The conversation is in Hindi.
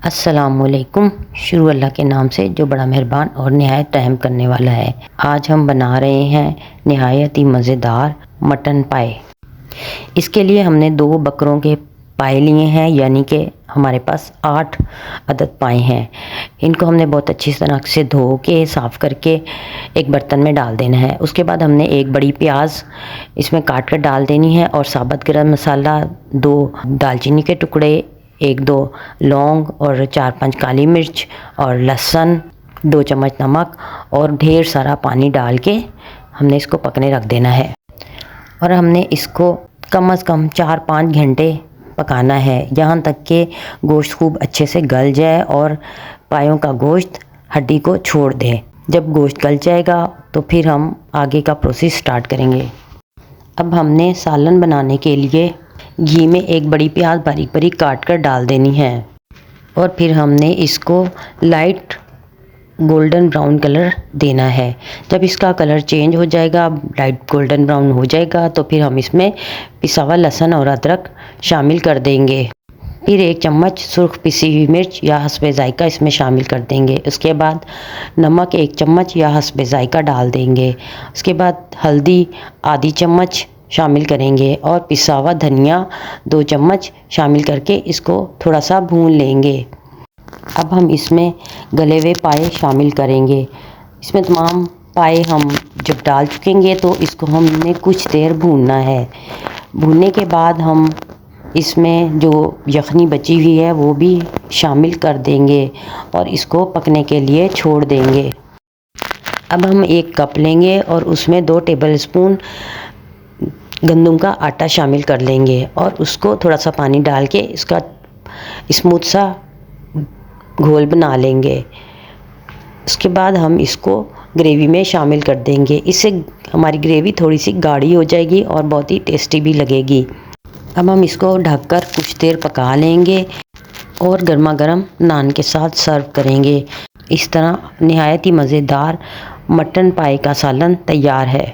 अस्सलामुअलैकुम। शुरू अल्लाह के नाम से जो बड़ा मेहरबान और नहायत रहम करने वाला है। आज हम बना रहे हैं नहायत ही मज़ेदार मटन पाए। इसके लिए हमने 2 बकरों के पाए लिए हैं, यानी कि हमारे पास 8 अदद पाए हैं। इनको हमने बहुत अच्छी तरह से धो के साफ़ करके एक बर्तन में डाल देना है। उसके बाद हमने एक बड़ी प्याज इसमें काट कर डाल देनी है और साबुत गरम मसाला, 2 दालचीनी के टुकड़े, 1-2 लौंग और 4-5 काली मिर्च और लहसुन, 2 चम्मच नमक और ढेर सारा पानी डाल के हमने इसको पकने रख देना है। और हमने इसको कम से कम 4-5 घंटे पकाना है, यहाँ तक कि गोश्त खूब अच्छे से गल जाए और पायों का गोश्त हड्डी को छोड़ दे। जब गोश्त गल जाएगा तो फिर हम आगे का प्रोसेस स्टार्ट करेंगे। अब हमने सालन बनाने के लिए घी में एक बड़ी प्याज बारीक बारीक काट कर डाल देनी है और फिर हमने इसको लाइट गोल्डन ब्राउन कलर देना है। जब इसका कलर चेंज हो जाएगा, लाइट गोल्डन ब्राउन हो जाएगा, तो फिर हम इसमें पिसा हुआ लहसुन और अदरक शामिल कर देंगे। फिर 1 चम्मच सुर्ख पिसी हुई मिर्च या हस्बे ज़ायका इसमें शामिल कर देंगे। उसके बाद नमक 1 चम्मच या हस्बे ज़ायका डाल देंगे। उसके बाद हल्दी आधी चम्मच शामिल करेंगे और पिसा हुआ धनिया 2 चम्मच शामिल करके इसको थोड़ा सा भून लेंगे। अब हम इसमें गले हुए पाए शामिल करेंगे। इसमें तमाम पाए हम जब डाल चुकेंगे तो इसको हमने कुछ देर भूनना है। भूनने के बाद हम इसमें जो यखनी बची हुई है वो भी शामिल कर देंगे और इसको पकने के लिए छोड़ देंगे। अब हम 1 कप लेंगे और उसमें 2 टेबलस्पून गंदम का आटा शामिल कर लेंगे और उसको थोड़ा सा पानी डाल के इसका स्मूथ सा घोल बना लेंगे। उसके बाद हम इसको ग्रेवी में शामिल कर देंगे। इससे हमारी ग्रेवी थोड़ी सी गाढ़ी हो जाएगी और बहुत ही टेस्टी भी लगेगी। अब हम इसको ढककर कुछ देर पका लेंगे और गर्मा गर्म नान के साथ सर्व करेंगे। इस तरह नहायत ही मज़ेदार मटन पाए का सालन तैयार है।